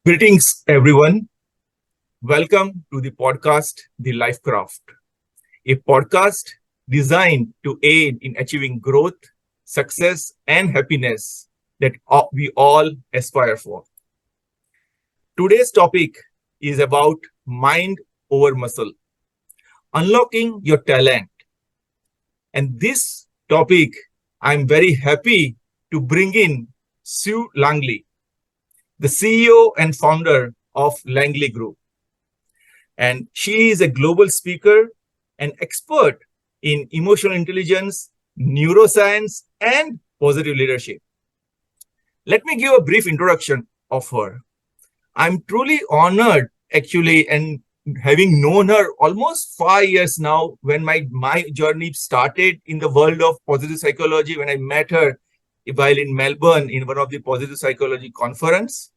Greetings, everyone. Welcome to the podcast, The Life Craft, a podcast designed to aid in achieving growth, success, and happiness that we all aspire for. Today's topic is about mind over muscle, unlocking your talent. And this topic, I'm very happy to bring in Sue Langely, the CEO and founder of Langley Group. And she is a global speaker and expert in emotional intelligence, neuroscience, and positive leadership. Let me give a brief introduction of her. I'm truly honored, actually, and having known her almost 5 years now, when my journey started in the world of positive psychology, when I met her while in Melbourne in one of the positive psychology conference.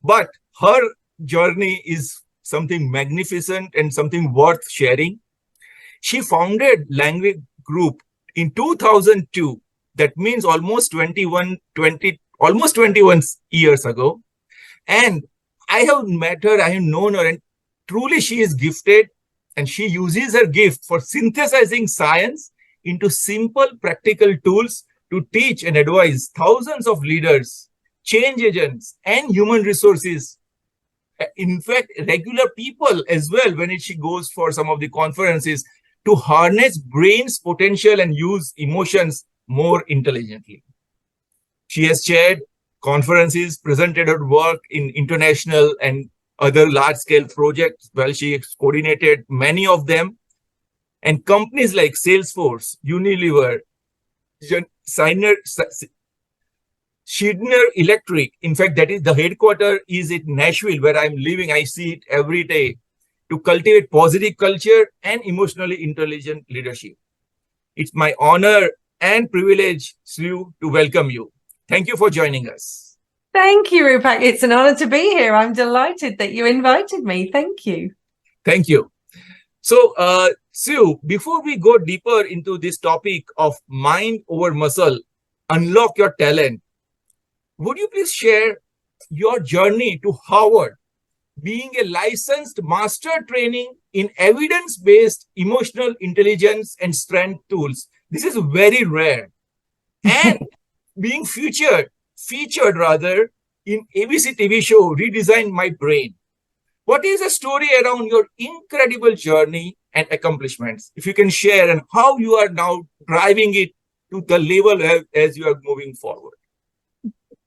But her journey is something magnificent and something worth sharing. She founded Langley Group in 2002. That means almost 21 years ago. And I have met her, I have known her, and truly she is gifted, and she uses her gift for synthesizing science into simple practical tools to teach and advise thousands of leaders, change agents, and human resources. In fact, regular people as well, when she goes for some of the conferences, to harness brain's potential and use emotions more intelligently. She has chaired conferences, presented her work in international and other large-scale projects. Well, she has coordinated many of them. And companies like Salesforce, Unilever, Schneider Electric, in fact, that is the headquarters is in Nashville, where I'm living. I see it every day, to cultivate positive culture and emotionally intelligent leadership. It's my honor and privilege, Sue, to welcome you. Thank you for joining us. Thank you, Rupak. It's an honor to be here. I'm delighted that you invited me. Thank you. Thank you. So, Sue, before we go deeper into this topic of mind over muscle, unlock your talent, would you please share your journey to Harvard, being a licensed master training in evidence-based emotional intelligence and strength tools? This is very rare. And being featured rather in ABC TV show Redesign My Brain. What is the story around your incredible journey and accomplishments? If you can share, and how you are now driving it to the level as you are moving forward.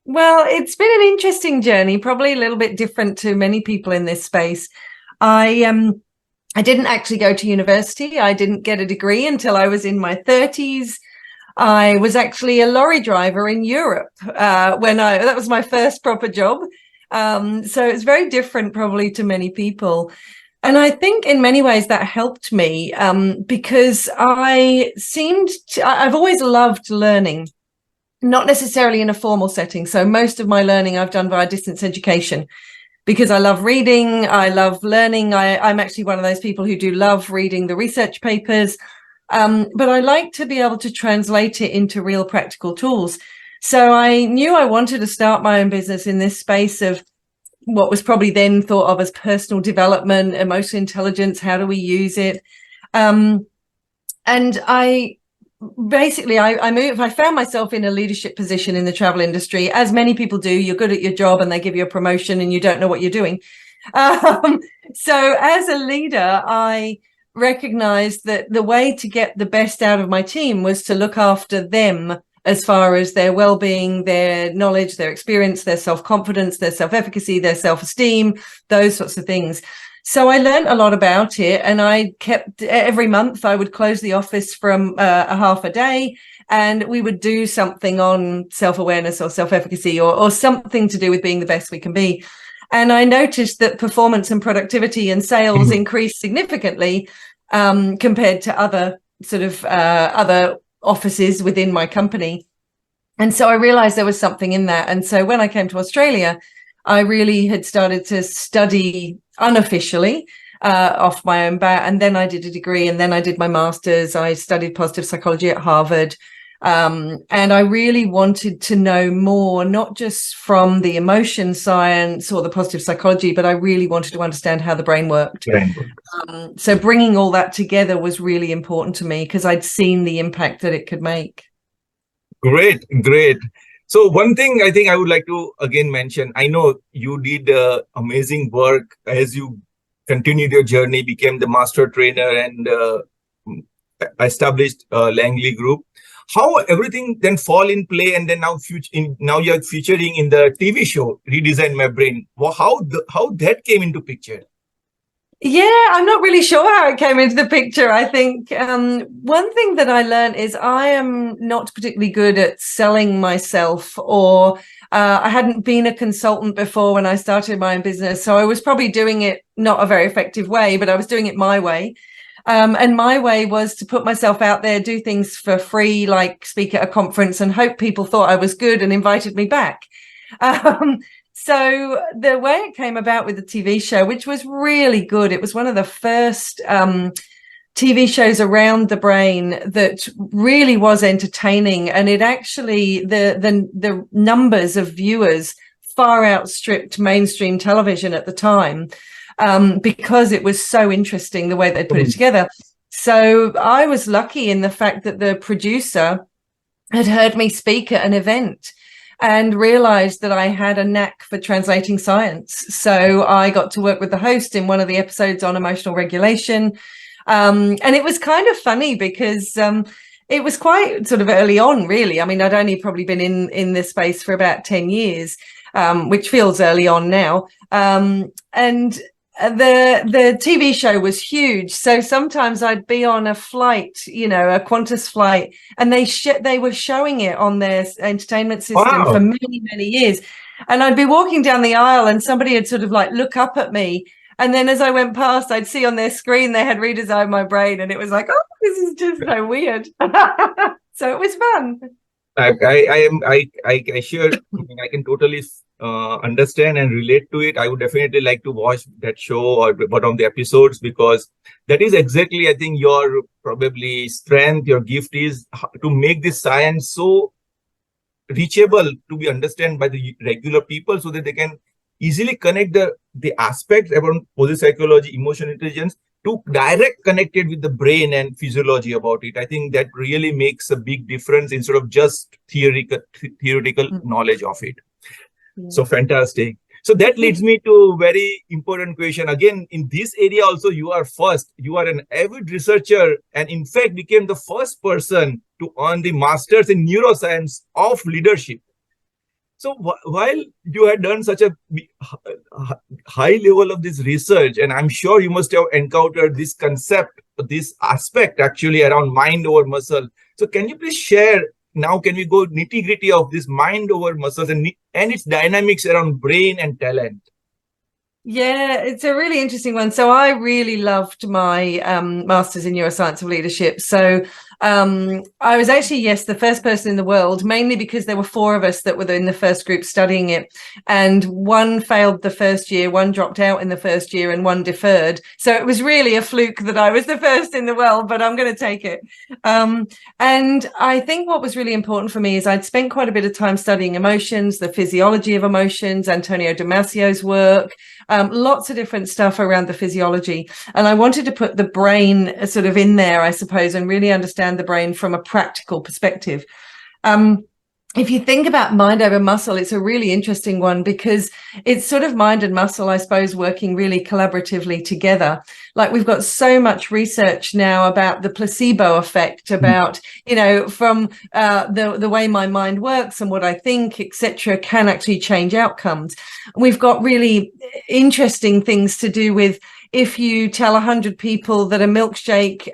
Well, it's been an interesting journey, probably a little bit different to many people in this space. I didn't actually go to university. I didn't get a degree until I was in my 30s. I was actually a lorry driver in Europe that was my first proper job. So it's very different probably to many people. And I think in many ways that helped me because I've always loved learning. Not necessarily in a formal setting. So most of my learning I've done via distance education because I love reading. I love learning. I'm actually one of those people who do love reading the research papers. But I like to be able to translate it into real practical tools. So I knew I wanted to start my own business in this space of what was probably then thought of as personal development, emotional intelligence. How do we use it? And I found myself in a leadership position in the travel industry, as many people do. You're good at your job and they give you a promotion and you don't know what you're doing. So as a leader, I recognized that the way to get the best out of my team was to look after them as far as their well-being, their knowledge, their experience, their self-confidence, their self-efficacy, their self-esteem, those sorts of things. So I learned a lot about it, and I kept every month I would close the office for a half a day, and we would do something on self-awareness or self-efficacy or something to do with being the best we can be. And I noticed that performance and productivity and sales increased significantly compared to other other offices within my company. And so I realized there was something in that. And so when I came to Australia, I really had started to study unofficially off my own bat. And then I did a degree, and then I did my master's. I studied positive psychology at Harvard. And I really wanted to know more, not just from the emotion science or the positive psychology, but I really wanted to understand how the brain worked. So bringing all that together was really important to me because I'd seen the impact that it could make. Great. So one thing I think I would like to again mention, I know you did amazing work as you continued your journey, became the master trainer and established Langley Group. How everything then fall in play, and then now you're featuring in the TV show Redesign My Brain. How that came into picture? Yeah, I'm not really sure how it came into the picture. I think one thing that I learned is I am not particularly good at selling myself, or I hadn't been a consultant before when I started my own business. So I was probably doing it not a very effective way, but I was doing it my way. And my way was to put myself out there, do things for free, like speak at a conference and hope people thought I was good and invited me back. So the way it came about with the TV show, which was really good, it was one of the first TV shows around the brain that really was entertaining. And it actually, the numbers of viewers far outstripped mainstream television at the time. Because it was so interesting the way they put it together. So I was lucky in the fact that the producer had heard me speak at an event and realized that I had a knack for translating science. So I got to work with the host in one of the episodes on emotional regulation. And it was kind of funny because it was quite sort of early on, really. I mean, I'd only probably been in this space for about 10 years, which feels early on now. And the TV show was huge, so sometimes I'd be on a flight, a Qantas flight, and they were showing it on their entertainment system for many years, and I'd be walking down the aisle and somebody would sort of like look up at me, and then as I went past I'd see on their screen they had redesigned my brain, and it was like, oh, this is just so weird. So it was fun. I sure I can totally understand and relate to it. I would definitely like to watch that show or one of the episodes, because that is exactly, I think, your probably strength, your gift is to make this science so reachable to be understood by the regular people, so that they can easily connect the aspects about positive psychology, emotional intelligence, to direct connect it with the brain and physiology about it. I think that really makes a big difference instead of just theoretical knowledge of it. Yeah. So fantastic. So that leads me to a very important question. Again, in this area also, you are an avid researcher, and in fact became the first person to earn the master's in neuroscience of leadership. So while you had done such a high level of this research, and I'm sure you must have encountered this concept, this aspect actually around mind over muscle. So can you please share, now can we go nitty-gritty of this mind over muscles and its dynamics around brain and talent? Yeah, it's a really interesting one. So I really loved my master's in neuroscience of leadership. So I was actually, the first person in the world, mainly because there were 4 of us that were in the first group studying it. And one failed the first year, one dropped out in the first year, and one deferred. So it was really a fluke that I was the first in the world, but I'm going to take it. And I think what was really important for me is I'd spent quite a bit of time studying emotions, the physiology of emotions, Antonio Damasio's work, lots of different stuff around the physiology. And I wanted to put the brain sort of in there, I suppose, and really understand the brain from a practical perspective. If you think about mind over muscle, it's a really interesting one, because it's sort of mind and muscle, I suppose, working really collaboratively together. Like, we've got so much research now about the placebo effect, about, from the way my mind works and what I think, etc., can actually change outcomes. We've got really interesting things to do with, if you tell 100 people that a milkshake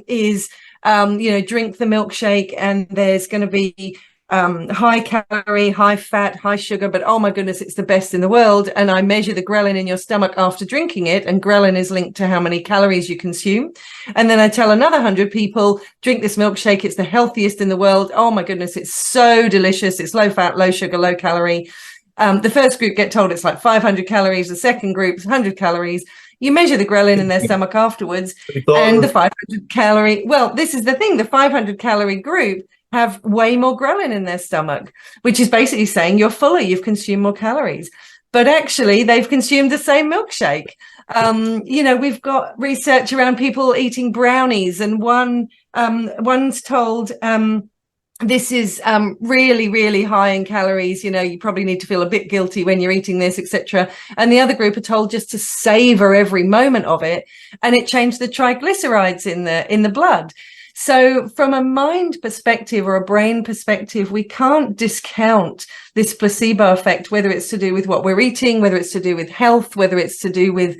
is, drink the milkshake and there's going to be high calorie, high fat, high sugar, but oh my goodness, it's the best in the world. And I measure the ghrelin in your stomach after drinking it, and ghrelin is linked to how many calories you consume. And then I tell another 100 people, drink this milkshake, it's the healthiest in the world. Oh my goodness, it's so delicious. It's low fat, low sugar, low calorie. The first group get told it's like 500 calories. The second group's 100 calories. You measure the ghrelin in their stomach afterwards, and the 500 calorie. Well, this is the thing. The 500 calorie group have way more ghrelin in their stomach, which is basically saying you're fuller, you've consumed more calories. But actually, they've consumed the same milkshake. We've got research around people eating brownies, and one's told this is really, really high in calories. You probably need to feel a bit guilty when you're eating this, etc. And the other group are told just to savor every moment of it, and it changed the triglycerides in the blood. So from a mind perspective or a brain perspective, we can't discount this placebo effect, whether it's to do with what we're eating, whether it's to do with health, whether it's to do with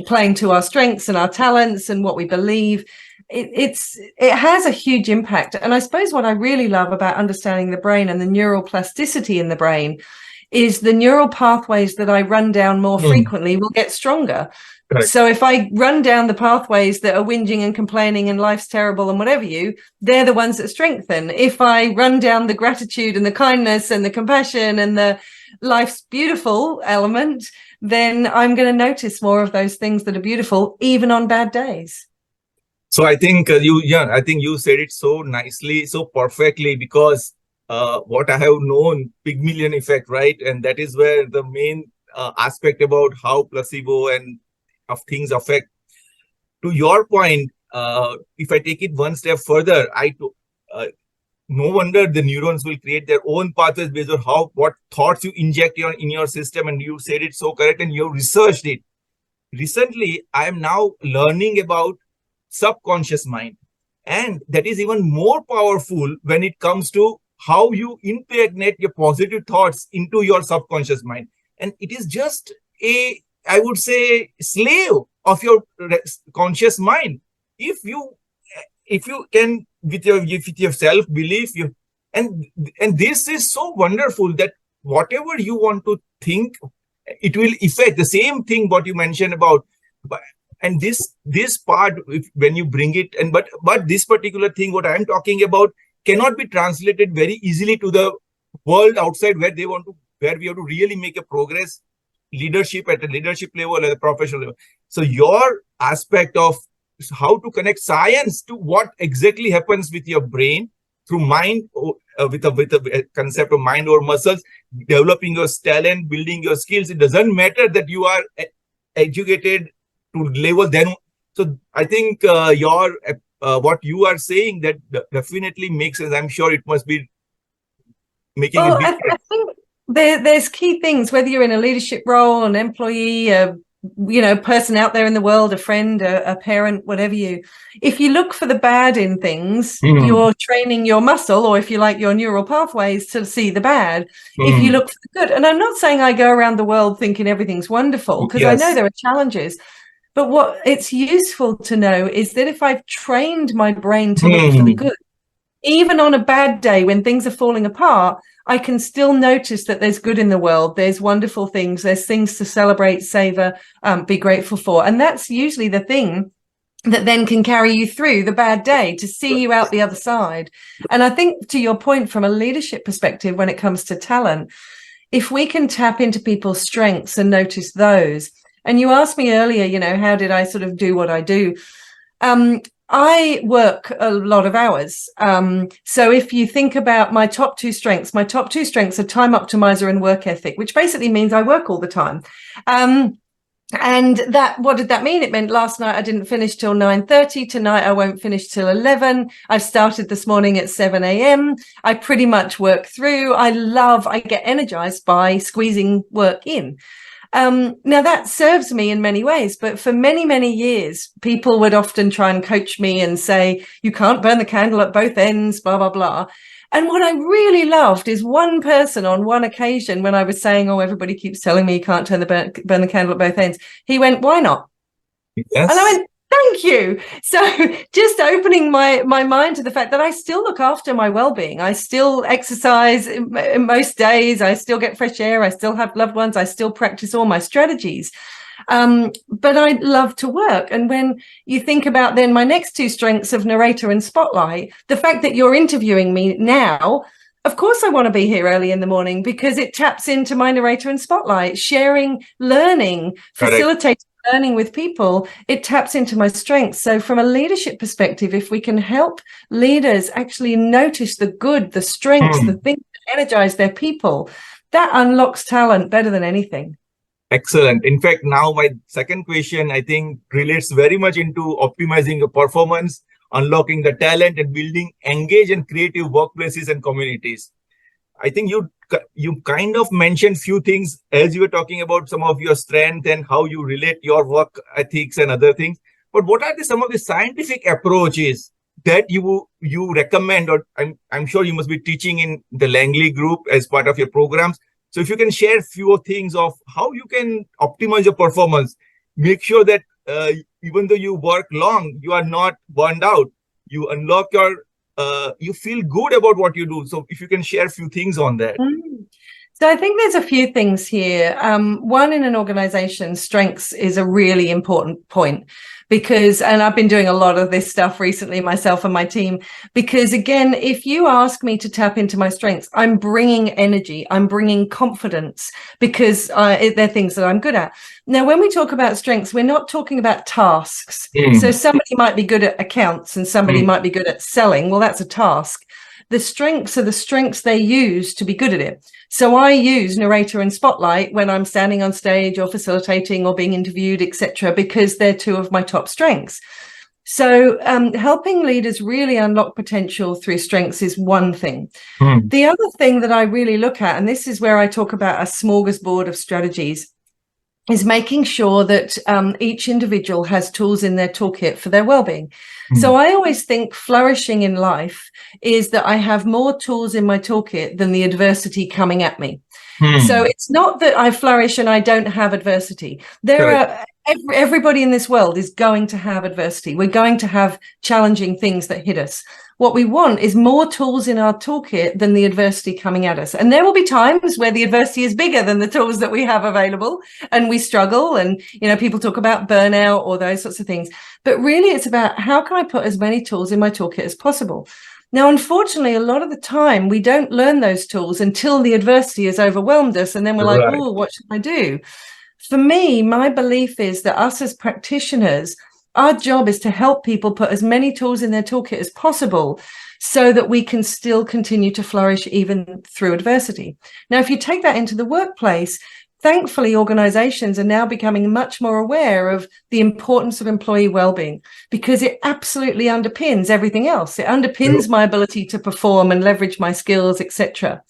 playing to our strengths and our talents and what we believe. It has a huge impact. And I suppose what I really love about understanding the brain and the neural plasticity in the brain is the neural pathways that I run down more frequently will get stronger. Right. So if I run down the pathways that are whinging and complaining and life's terrible and whatever they're the ones that strengthen. If I run down the gratitude and the kindness and the compassion and the life's beautiful element, then I'm going to notice more of those things that are beautiful, even on bad days. So I think I think you said it so nicely, so perfectly, because what I have known, Pygmalion effect, right? And that is where the main aspect about how placebo and of things affect. To your point, if I take it one step further, no wonder the neurons will create their own pathways based on what thoughts you inject in your system. And you said it so correct, and you researched it. Recently, I am now learning about subconscious mind, and that is even more powerful when it comes to how you impregnate your positive thoughts into your subconscious mind. And it is just I would say, slave of your conscious mind. If you can, with your self-belief, and this is so wonderful that whatever you want to think, it will affect the same thing what you mentioned about. And this part, when you bring it, but this particular thing, what I'm talking about, cannot be translated very easily to the world outside where we have to really make a progress. Leadership at a leadership level, at a professional level. So your aspect of how to connect science to what exactly happens with your brain through mind, with a concept of mind over muscles, developing your talent, building your skills. It doesn't matter that you are educated to level. Then, so I think what you are saying, that definitely makes sense. I'm sure it must be making a difference. I think there's key things, whether you're in a leadership role, an employee, a person out there in the world, a friend, a parent, whatever if you look for the bad in things, you're training your muscle, or if you like, your neural pathways to see the bad. If you look for the good, and I'm not saying I go around the world thinking everything's wonderful, because I know there are challenges, but what it's useful to know is that if I've trained my brain to look for the good, even on a bad day when things are falling apart, I can still notice that there's good in the world. There's wonderful things. There's things to celebrate, savor, be grateful for. And that's usually the thing that then can carry you through the bad day to see you out the other side. And I think, to your point, from a leadership perspective, when it comes to talent, if we can tap into people's strengths and notice those, and you asked me earlier, how did I sort of do what I do? I work a lot of hours. So if you think about my top two strengths are time optimizer and work ethic, which basically means I work all the time. And what did that mean? It meant last night I didn't finish till 9:30. Tonight I won't finish till 11. I've started this morning at 7 a.m. I pretty much work through. I get energized by squeezing work in. Now that serves me in many ways, but for many, many years, people would often try and coach me and say, you can't burn the candle at both ends, blah, blah, blah. And what I really loved is one person on one occasion, when I was saying, everybody keeps telling me you can't burn the candle at both ends, he went, why not? Yes. And I went, thank you. So just opening my mind to the fact that I still look after my well-being. I still exercise in most days. I still get fresh air. I still have loved ones. I still practice all my strategies. But I love to work. And when you think about then my next two strengths of narrator and spotlight, the fact that you're interviewing me now, of course I want to be here early in the morning because it taps into my narrator and spotlight, sharing, learning, facilitating learning with people, it taps into my strengths. So from a leadership perspective, if we can help leaders actually notice the good, the strengths, the things that energize their people, that unlocks talent better than anything. Excellent. In fact, now my second question, I think, relates very much into optimizing your performance, unlocking the talent, and building engaged and creative workplaces and communities. I think you kind of mentioned few things as you were talking about some of your strength and how you relate your work ethics and other things. But what are some of the scientific approaches that you recommend? Or I'm sure you must be teaching in the Langley Group as part of your programs. So if you can share few things of how you can optimize your performance, make sure that even though you work long, you are not burned out. You unlock you feel good about what you do. So if you can share a few things on that. So I think there's a few things here. One, in an organization, strengths is a really important point because, and I've been doing a lot of this stuff recently myself and my team, because again, if you ask me to tap into my strengths, I'm bringing energy, I'm bringing confidence because they're things that I'm good at. Now, when we talk about strengths, we're not talking about tasks. So somebody might be good at accounts and somebody might be good at selling. Well, that's a task. The strengths are the strengths they use to be good at it. So I use narrator and spotlight when I'm standing on stage or facilitating or being interviewed, etc., because they're two of my top strengths. So helping leaders really unlock potential through strengths is one thing. The other thing that I really look at, and this is where I talk about a smorgasbord of strategies, is making sure that each individual has tools in their toolkit for their well-being. So I always think flourishing in life is that I have more tools in my toolkit than the adversity coming at me. So it's not that I flourish and I don't have adversity. Everybody in this world is going to have adversity. We're going to have challenging things that hit us. What we want is more tools in our toolkit than the adversity coming at us. And there will be times where the adversity is bigger than the tools that we have available and we struggle. And, people talk about burnout or those sorts of things. But really, it's about how can I put as many tools in my toolkit as possible? Now, unfortunately, a lot of the time, we don't learn those tools until the adversity has overwhelmed us. And then we're like, oh, what should I do? For me, my belief is that us as practitioners, our job is to help people put as many tools in their toolkit as possible so that we can still continue to flourish even through adversity. Now, if you take that into the workplace, thankfully, organizations are now becoming much more aware of the importance of employee well-being because it absolutely underpins everything else. It underpins my ability to perform and leverage my skills, etc.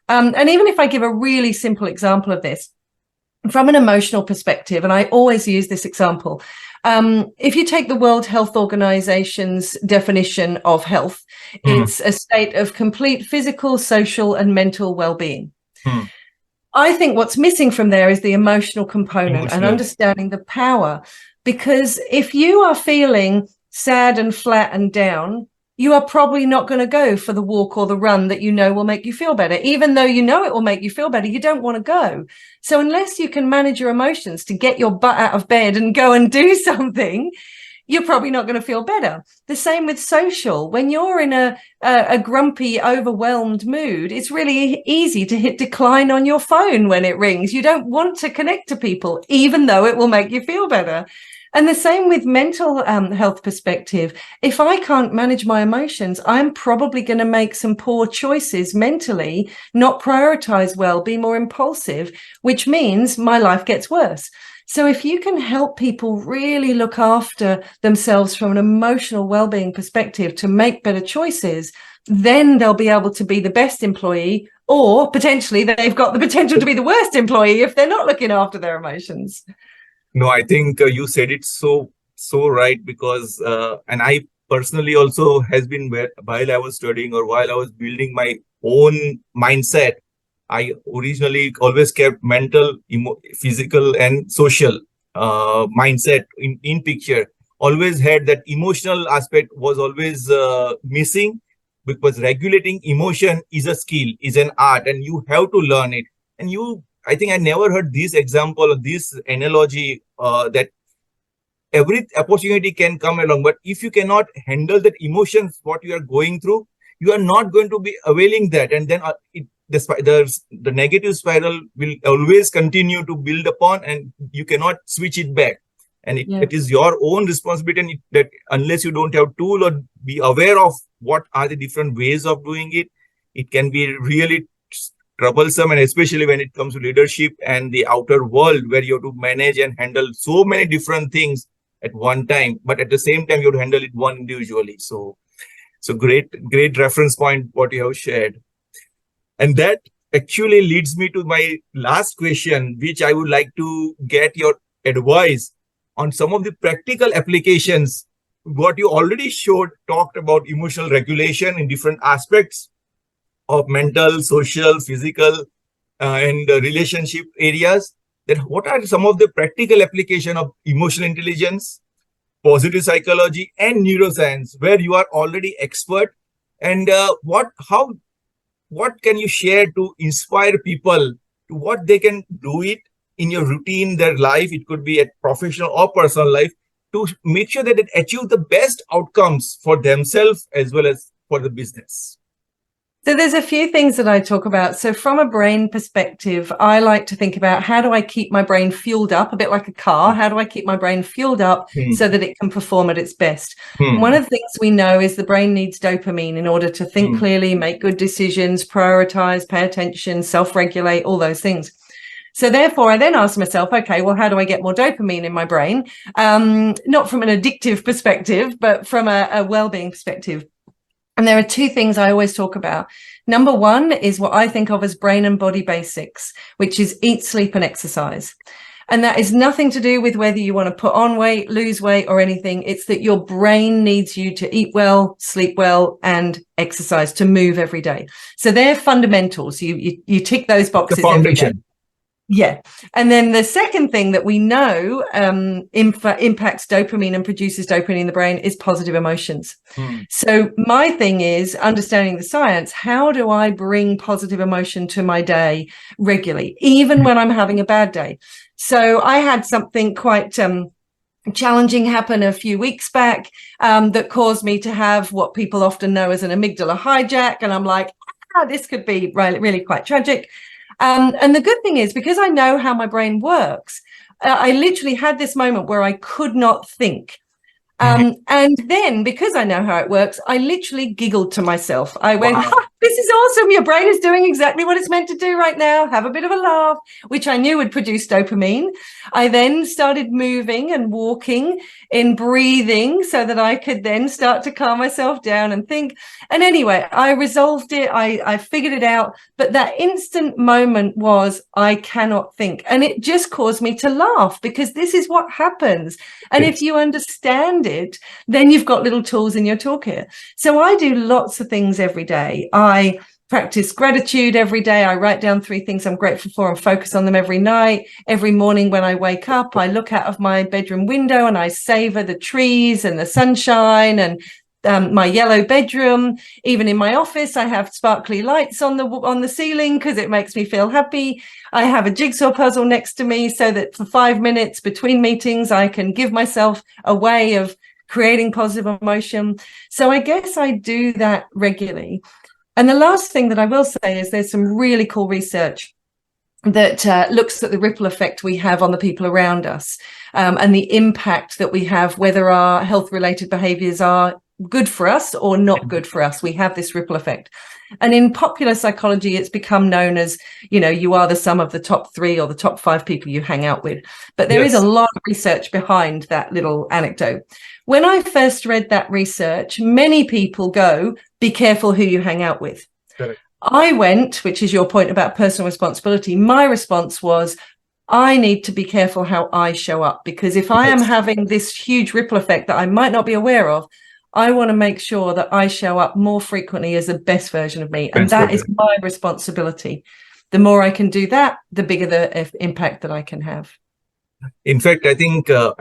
And even if I give a really simple example of this, from an emotional perspective, and I always use this example, if you take the World Health Organization's definition of health, it's a state of complete physical, social, and mental well-being. I think what's missing from there is the emotional component and understanding the power, because if you are feeling sad and flat and down, you are probably not going to go for the walk or the run that will make you feel better. Even though it will make you feel better, you don't want to go. So unless you can manage your emotions to get your butt out of bed and go and do something, you're probably not going to feel better. The same with social. When you're in a grumpy, overwhelmed mood, it's really easy to hit decline on your phone when it rings. You don't want to connect to people, even though it will make you feel better. And the same with mental health perspective. If I can't manage my emotions, I'm probably going to make some poor choices mentally, not prioritize well, be more impulsive, which means my life gets worse. So if you can help people really look after themselves from an emotional well-being perspective to make better choices, then they'll be able to be the best employee, or potentially they've got the potential to be the worst employee if they're not looking after their emotions. No, I think you said it so right, because and I personally also has been while I was studying or while I was building my own mindset, I originally always kept mental, physical and social mindset in picture. Always had that emotional aspect was always missing, because regulating emotion is a skill, is an art, and you have to learn it. And I think I never heard this example or this analogy that every opportunity can come along, but if you cannot handle that emotions, what you are going through, you are not going to be availing that. And then the negative spiral will always continue to build upon, and you cannot switch it back. And it is your own responsibility, and that unless you don't have tool or be aware of what are the different ways of doing it, it can be really troublesome, and especially when it comes to leadership and the outer world, where you have to manage and handle so many different things at one time, but at the same time you have to handle it one individually. So great reference point what you have shared. And that actually leads me to my last question, which I would like to get your advice on some of the practical applications. What you already talked about emotional regulation in different aspects of mental, social, physical, and relationship areas. Then what are some of the practical application of emotional intelligence, positive psychology, and neuroscience, where you are already expert? And what can you share to inspire people to what they can do it in your routine, their life? It could be a professional or personal life, to make sure that they achieve the best outcomes for themselves as well as for the business. So there's a few things that I talk about. So from a brain perspective, I like to think about, how do I keep my brain fueled up, a bit like a car? How do I keep my brain fueled up so that it can perform at its best? One of the things we know is the brain needs dopamine in order to think clearly, make good decisions, prioritize, pay attention, self-regulate, all those things. So therefore, I then ask myself, okay, well, how do I get more dopamine in my brain? Not from an addictive perspective, but from a well-being perspective. And there are two things I always talk about. Number one is what I think of as brain and body basics, which is eat, sleep, and exercise. And that is nothing to do with whether you want to put on weight, lose weight, or anything. It's that your brain needs you to eat well, sleep well, and exercise, to move every day. So they're fundamentals. You tick those boxes every day. Yeah. And then the second thing that we know impacts dopamine and produces dopamine in the brain is positive emotions. So my thing is understanding the science. How do I bring positive emotion to my day regularly, even when I'm having a bad day? So I had something quite challenging happen a few weeks back that caused me to have what people often know as an amygdala hijack. And I'm like, this could be really quite tragic. And the good thing is, because I know how my brain works, I literally had this moment where I could not think. And then, because I know how it works, I literally giggled to myself. I went, this is awesome. Your brain is doing exactly what it's meant to do right now. Have a bit of a laugh, which I knew would produce dopamine. I then started moving and walking and breathing so that I could then start to calm myself down and think. And anyway, I resolved it. I figured it out. But that instant moment was, I cannot think. And it just caused me to laugh, because this is what happens. And if you understand it, then you've got little tools in your toolkit. So I do lots of things every day. I practice gratitude every day. I write down 3 things I'm grateful for and focus on them every night. Every morning when I wake up, I look out of my bedroom window and I savor the trees and the sunshine and my yellow bedroom. Even in my office, I have sparkly lights on the ceiling because it makes me feel happy. I have a jigsaw puzzle next to me so that for 5 minutes between meetings, I can give myself a way of creating positive emotion. So I guess I do that regularly. And the last thing that I will say is there's some really cool research that looks at the ripple effect we have on the people around us, and the impact that we have, whether our health-related behaviors are good for us or not good for us. We have this ripple effect. And in popular psychology, it's become known as, you are the sum of the top 3 or the top 5 people you hang out with. But there is a lot of research behind that little anecdote. When I first read that research, many people go, be careful who you hang out with. Correct. I went, which is your point about personal responsibility. My response was, I need to be careful how I show up, because if I am having this huge ripple effect that I might not be aware of, I want to make sure that I show up more frequently as the best version of me. And that is my responsibility. The more I can do that, the bigger the impact that I can have. In fact, I think all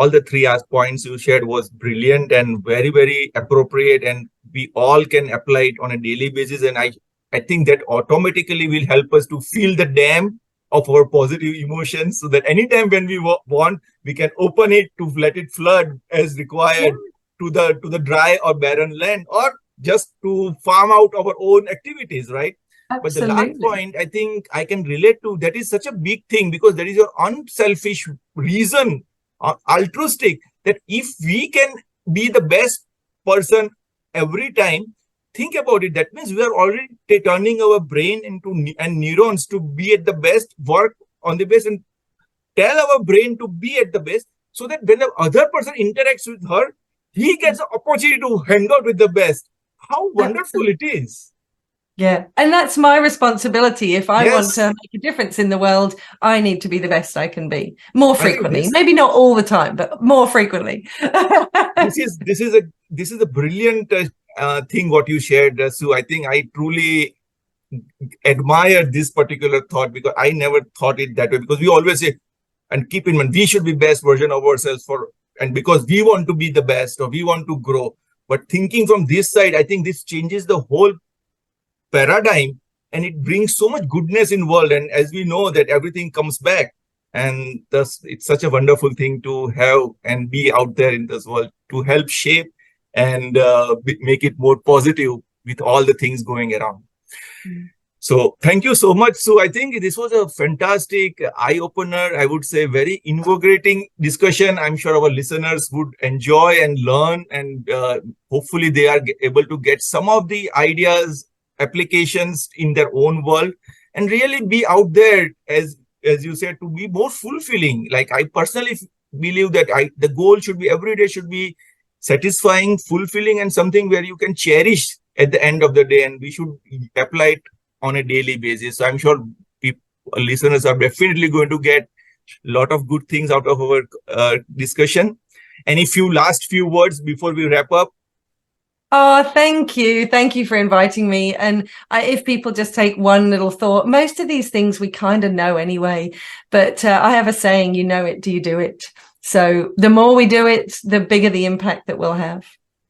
the 3 points you shared was brilliant and very, very appropriate. And we all can apply it on a daily basis. And I think that automatically will help us to feel the dam of our positive emotions, so that anytime when we want, we can open it to let it flood as required to the dry or barren land, or just to farm out our own activities, right? But the last Absolutely. point, I think I can relate to, that is such a big thing because that is your unselfish reason, altruistic, that if we can be the best person every time, think about it. That means we are already turning our brain into and neurons to be at the best, work on the best, and tell our brain to be at the best, so that when the other person interacts with her, he gets the opportunity to hang out with the best. How wonderful Absolutely. it is. Yeah. And that's my responsibility. If I want to Yes, make a difference in the world, I need to be the best I can be more I think frequently. Maybe not all the time, but more frequently. this is a brilliant thing what you shared, Sue. I think I truly admire this particular thought because I never thought it that way. Because we always say, and keep in mind, we should be best version of ourselves and because we want to be the best or we want to grow. But thinking from this side, I think this changes the whole paradigm, and it brings so much goodness in world. And as we know that everything comes back, and thus it's such a wonderful thing to have and be out there in this world to help shape and make it more positive with all the things going around. So thank you so much, Sue. I think this was a fantastic eye-opener. I would say very invigorating discussion. I'm sure our listeners would enjoy and learn, and hopefully they are able to get some of the ideas, applications in their own world, and really be out there, as you said, to be more fulfilling. Like I personally believe that the goal should be every day should be satisfying, fulfilling, and something where you can cherish at the end of the day, and we should apply it on a daily basis. So I'm sure listeners are definitely going to get a lot of good things out of our discussion. Any last few words before we wrap up? Oh, thank you. Thank you for inviting me. And if people just take one little thought, most of these things we kind of know anyway. But I have a saying, you know it, do you do it? So the more we do it, the bigger the impact that we'll have.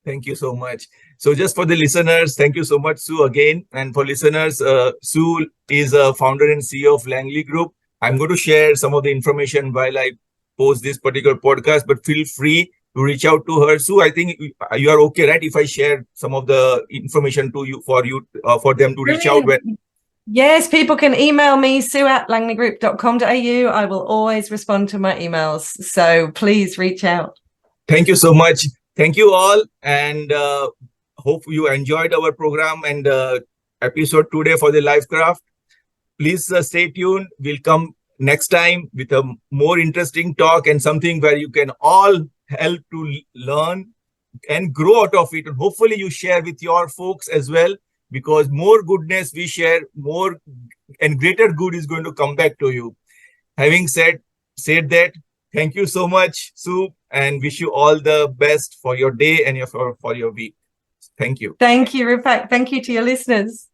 Thank you so much. So just for the listeners, thank you so much, Sue, again. And for listeners, Sue is a founder and CEO of Langley Group. I'm going to share some of the information while I post this particular podcast, but feel free to reach out to her. Sue, I think you are okay, right? If I share some of the information to you for them to reach out when. Yes, people can email me, sue@langleygroup.com.au. I will always respond to my emails. So please reach out. Thank you so much. Thank you all. And hope you enjoyed our program and episode today for the Life Craft. Please stay tuned. We'll come next time with a more interesting talk and something where you can all help to learn and grow out of it. And hopefully you share with your folks as well, because more goodness we share, more and greater good is going to come back to you. Having said that, thank you so much, Sue, and wish you all the best for your day and for your week. Thank you. Thank you, Rupak. Thank you to your listeners.